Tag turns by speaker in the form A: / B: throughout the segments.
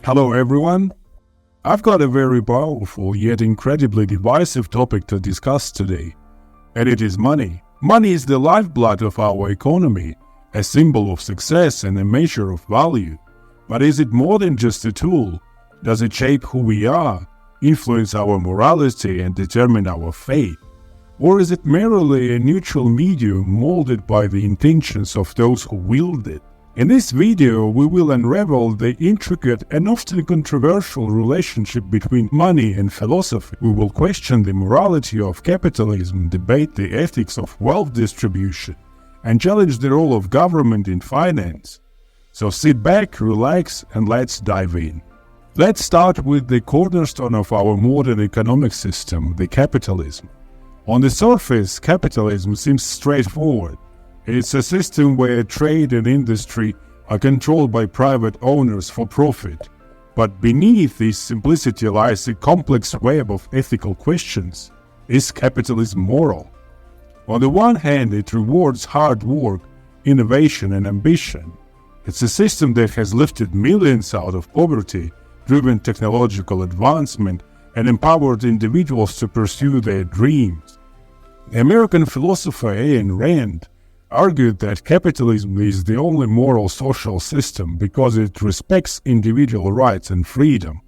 A: Hello everyone. I've got a very powerful yet incredibly divisive topic to discuss today, and it is money. Money is the lifeblood of our economy, a symbol of success and a measure of value. But is it more than just a tool? Does it shape who we are, influence our morality and determine our fate? Or is it merely a neutral medium molded by the intentions of those who wield it? In this video, we will unravel the intricate and often controversial relationship between money and philosophy. We will question the morality of capitalism, debate the ethics of wealth distribution, and challenge the role of government in finance. So sit back, relax, and let's dive in. Let's start with the cornerstone of our modern economic system, the capitalism. On the surface, capitalism seems straightforward. It's a system where trade and industry are controlled by private owners for profit. But beneath this simplicity lies a complex web of ethical questions. Is capitalism moral? On the one hand, it rewards hard work, innovation, and ambition. It's a system that has lifted millions out of poverty, driven technological advancement, and empowered individuals to pursue their dreams. The American philosopher Ayn Rand argued that capitalism is the only moral social system because it respects individual rights and freedom.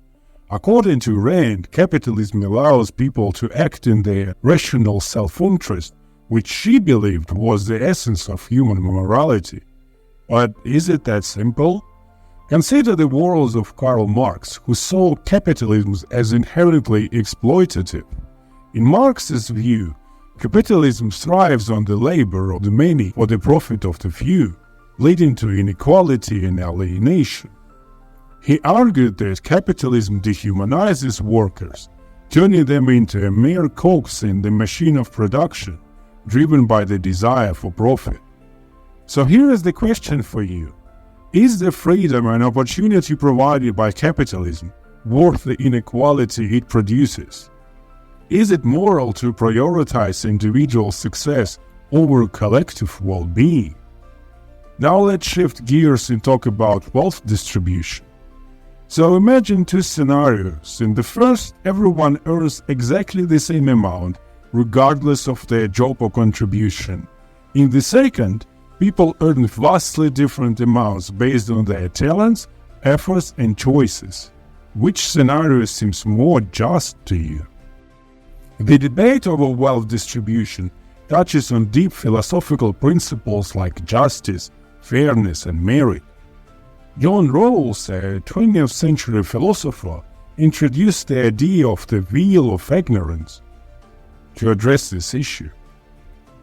A: According to Rand, capitalism allows people to act in their rational self-interest, which she believed was the essence of human morality. But is it that simple? Consider the words of Karl Marx, who saw capitalism as inherently exploitative. In Marx's view, capitalism thrives on the labor of the many for the profit of the few, leading to inequality and alienation. He argued that capitalism dehumanizes workers, turning them into a mere cogs in the machine of production, driven by the desire for profit. So here is the question for you. Is the freedom and opportunity provided by capitalism worth the inequality it produces? Is it moral to prioritize individual success over collective well-being? Now let's shift gears and talk about wealth distribution. So imagine two scenarios. In the first, everyone earns exactly the same amount, regardless of their job or contribution. In the second, people earn vastly different amounts based on their talents, efforts, and choices. Which scenario seems more just to you? The debate over wealth distribution touches on deep philosophical principles like justice, fairness, and merit. John Rawls, a 20th century philosopher, introduced the idea of the wheel of ignorance to address this issue.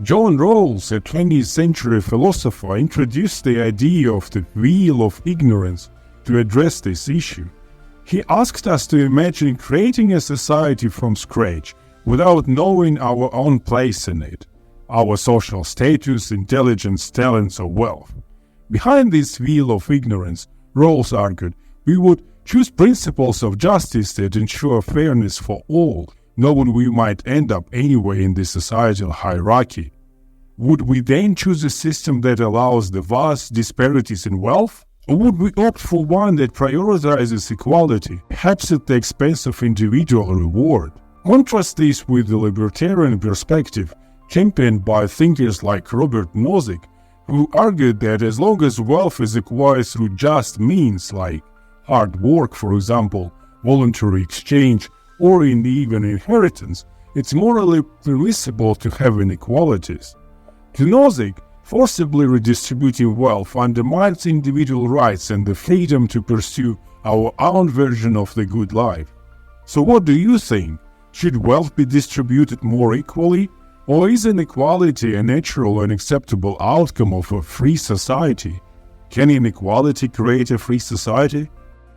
A: John Rawls, a 20th century philosopher, introduced the idea of the wheel of ignorance to address this issue. He asked us to imagine creating a society from scratch without knowing our own place in it, our social status, intelligence, talents, or wealth. Behind this wheel of ignorance, Rawls argued, we would choose principles of justice that ensure fairness for all, knowing we might end up anyway in the societal hierarchy. Would we then choose a system that allows the vast disparities in wealth? Or would we opt for one that prioritizes equality, perhaps at the expense of individual reward? Contrast this with the libertarian perspective championed by thinkers like Robert Nozick, who argued that as long as wealth is acquired through just means like hard work, for example, voluntary exchange, or even inheritance, it's morally permissible to have inequalities. To Nozick, forcibly redistributing wealth undermines individual rights and the freedom to pursue our own version of the good life. So what do you think? Should wealth be distributed more equally? Or is inequality a natural and acceptable outcome of a free society? Can inequality create a free society?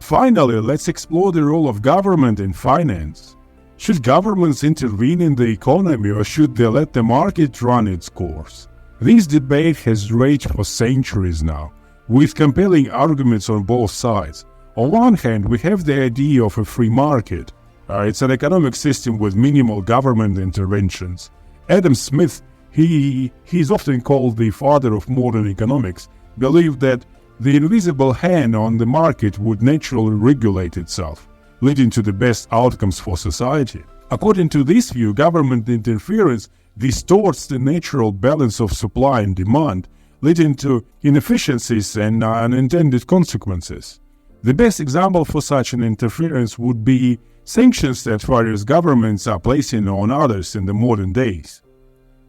A: Finally, let's explore the role of government in finance. Should governments intervene in the economy or should they let the market run its course? This debate has raged for centuries now, with compelling arguments on both sides. On one hand, we have the idea of a free market. It's an economic system with minimal government interventions. Adam Smith, he is often called the father of modern economics, believed that the invisible hand on the market would naturally regulate itself, leading to the best outcomes for society. According to this view, government interference distorts the natural balance of supply and demand, leading to inefficiencies and unintended consequences. The best example for such an interference would be sanctions that various governments are placing on others in the modern days.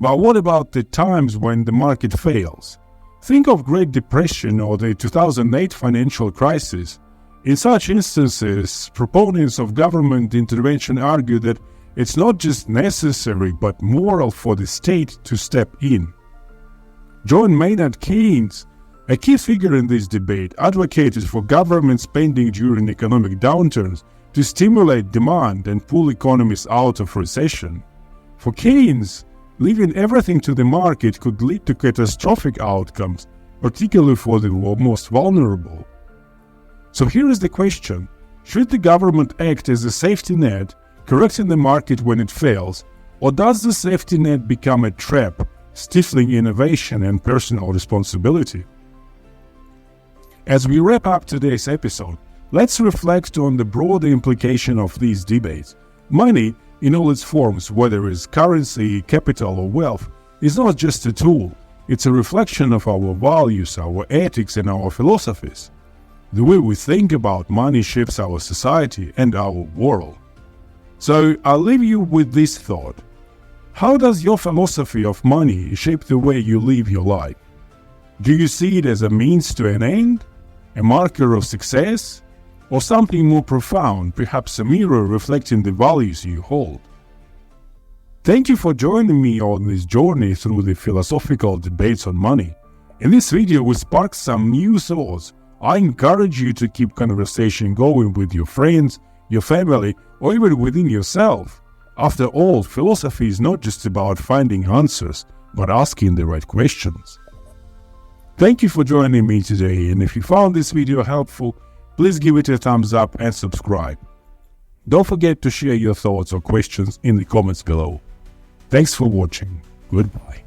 A: But what about the times when the market fails? Think of Great Depression or the 2008 financial crisis. In such instances, proponents of government intervention argue that it's not just necessary but moral for the state to step in. John Maynard Keynes, a key figure in this debate, advocated for government spending during economic downturns to stimulate demand and pull economies out of recession. For Keynes, leaving everything to the market could lead to catastrophic outcomes, particularly for the most vulnerable. So here is the question: should the government act as a safety net, correcting the market when it fails, or does the safety net become a trap, stifling innovation and personal responsibility? As we wrap up today's episode, let's reflect on the broader implication of these debates. Money, in all its forms, whether it's currency, capital, or wealth, is not just a tool. It's a reflection of our values, our ethics, and our philosophies. The way we think about money shapes our society and our world. So I'll leave you with this thought. How does your philosophy of money shape the way you live your life? Do you see it as a means to an end, a marker of success, or something more profound, perhaps a mirror reflecting the values you hold? Thank you for joining me on this journey through the philosophical debates on money. In this video, we sparked some new thoughts. I encourage you to keep conversation going with your friends, your family, or even within yourself. After all, philosophy is not just about finding answers, but asking the right questions. Thank you for joining me today, and if you found this video helpful, please give it a thumbs up and subscribe. Don't forget to share your thoughts or questions in the comments below. Thanks for watching. Goodbye.